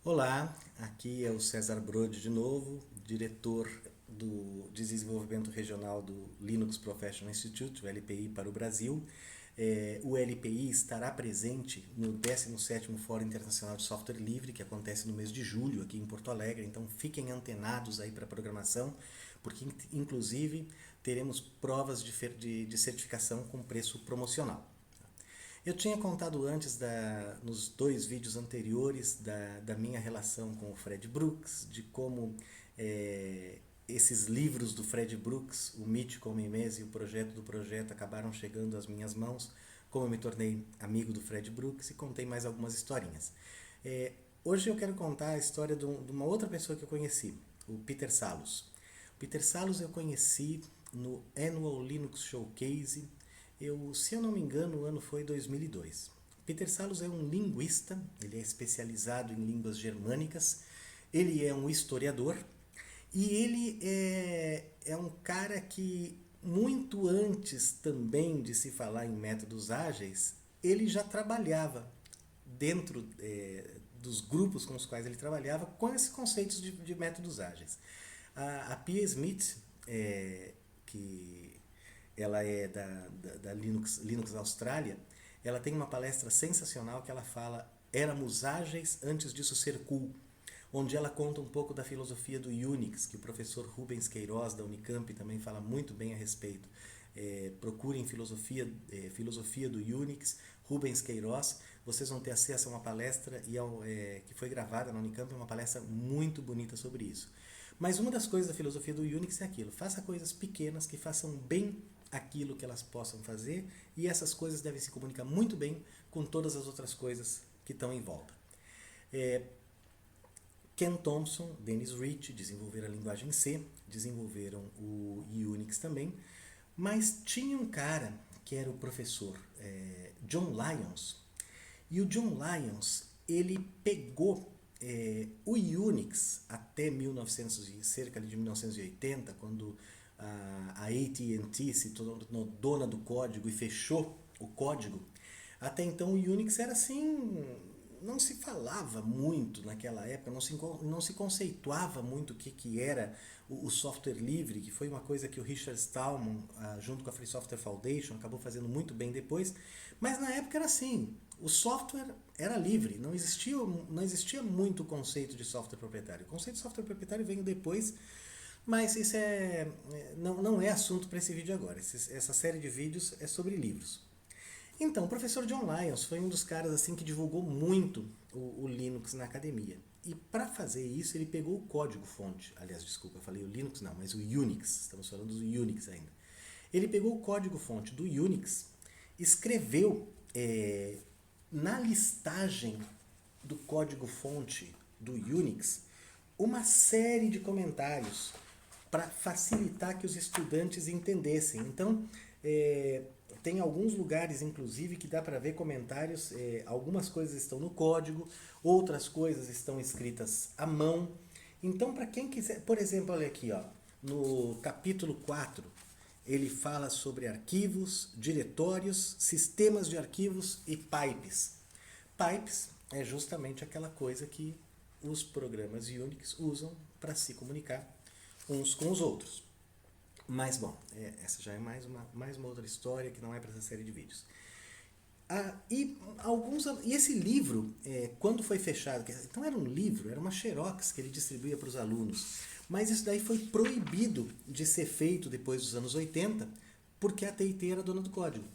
Olá, aqui é o César Brode de novo, diretor do desenvolvimento regional do Linux Professional Institute, o LPI, para o Brasil. O LPI estará presente no 17º Fórum Internacional de Software Livre, que acontece no mês de julho aqui em Porto Alegre, então fiquem antenados aí para a programação, porque inclusive teremos provas de certificação com preço promocional. Eu tinha contado antes, nos dois vídeos anteriores, da minha relação com o Fred Brooks, de como esses livros do Fred Brooks, o Mítico Homem-Mês e o Projeto do Projeto, acabaram chegando às minhas mãos, como eu me tornei amigo do Fred Brooks e contei mais algumas historinhas. Hoje eu quero contar a história de uma outra pessoa que eu conheci, o Peter Salus. O Peter Salus eu conheci no Annual Linux Showcase. Se eu não me engano, o ano foi 2002. Peter Salus é um linguista, ele é especializado em línguas germânicas, ele é um historiador e ele é um cara que, muito antes também de se falar em métodos ágeis, ele já trabalhava dentro dos grupos com os quais ele trabalhava com esses conceitos de métodos ágeis. A Pia Smith, que ela é da Linux Austrália, ela tem uma palestra sensacional que ela fala Éramos ágeis antes disso ser cool, onde ela conta um pouco da filosofia do Unix, que o professor Rubens Queiroz da Unicamp também fala muito bem a respeito. Procurem filosofia do Unix, Rubens Queiroz, vocês vão ter acesso a uma palestra que foi gravada na Unicamp, uma palestra muito bonita sobre isso. Mas uma das coisas da filosofia do Unix é aquilo: faça coisas pequenas que façam bem aquilo que elas possam fazer, e essas coisas devem se comunicar muito bem com todas as outras coisas que estão em volta. Ken Thompson, Dennis Rich desenvolveram a linguagem C, desenvolveram o Unix também, mas tinha um cara que era o professor John Lyons, e o John Lyons ele pegou o Unix até cerca de 1980, quando a AT&T se tornou dona do código e fechou o código. Até então o Unix era assim, não se falava muito naquela época, não se conceituava muito o que era o software livre, que foi uma coisa que o Richard Stallman, junto com a Free Software Foundation, acabou fazendo muito bem depois. Mas na época era assim, o software era livre, não existia muito o conceito de software proprietário. O conceito de software proprietário veio depois, mas isso não é assunto para esse vídeo agora. Essa série de vídeos é sobre livros. Então, o professor John Lyons foi um dos caras assim que divulgou muito o Linux na academia. E para fazer isso, ele pegou o código-fonte. Aliás, desculpa, eu falei o Linux não, mas o Unix. Estamos falando do Unix ainda. Ele pegou o código-fonte do Unix, escreveu na listagem do código-fonte do Unix uma série de comentários para facilitar que os estudantes entendessem. Então, tem alguns lugares, inclusive, que dá para ver comentários. Algumas coisas estão no código, outras coisas estão escritas à mão. Então, para quem quiser, por exemplo, olha aqui, ó, no capítulo 4, ele fala sobre arquivos, diretórios, sistemas de arquivos e pipes. Pipes é justamente aquela coisa que os programas Unix usam para se comunicar uns com os outros. Mas, bom, essa já é mais uma outra história que não é para essa série de vídeos. E esse livro, quando foi fechado, então era um livro, era uma xerox que ele distribuía para os alunos, mas isso daí foi proibido de ser feito depois dos anos 80, porque a TIT era dona do código.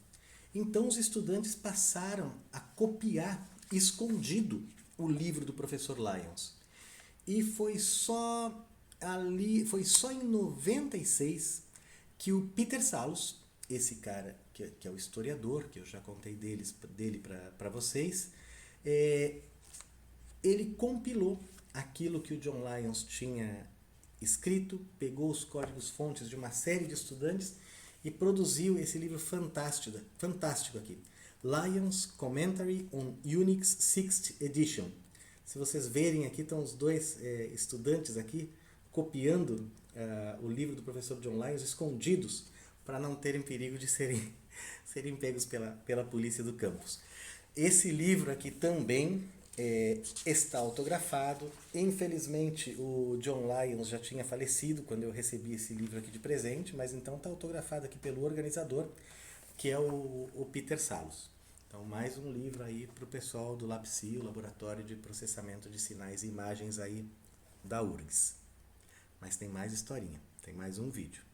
Então os estudantes passaram a copiar escondido o livro do professor Lyons. E foi só em 96 que o Peter Salus, esse cara que é o historiador, que eu já contei dele para vocês, ele compilou aquilo que o John Lyons tinha escrito, pegou os códigos-fontes de uma série de estudantes e produziu esse livro fantástico aqui. Lyons Commentary on Unix 6th Edition. Se vocês verem aqui, estão os dois estudantes aqui copiando o livro do professor John Lyons, escondidos, para não terem perigo de serem pegos pela polícia do campus. Esse livro aqui também Está autografado. Infelizmente, o John Lyons já tinha falecido quando eu recebi esse livro aqui de presente, mas então está autografado aqui pelo organizador, que é o Peter Salos. Então, mais um livro aí para o pessoal do LabSI, o Laboratório de Processamento de Sinais e Imagens aí da URGS. Mas tem mais historinha, tem mais um vídeo.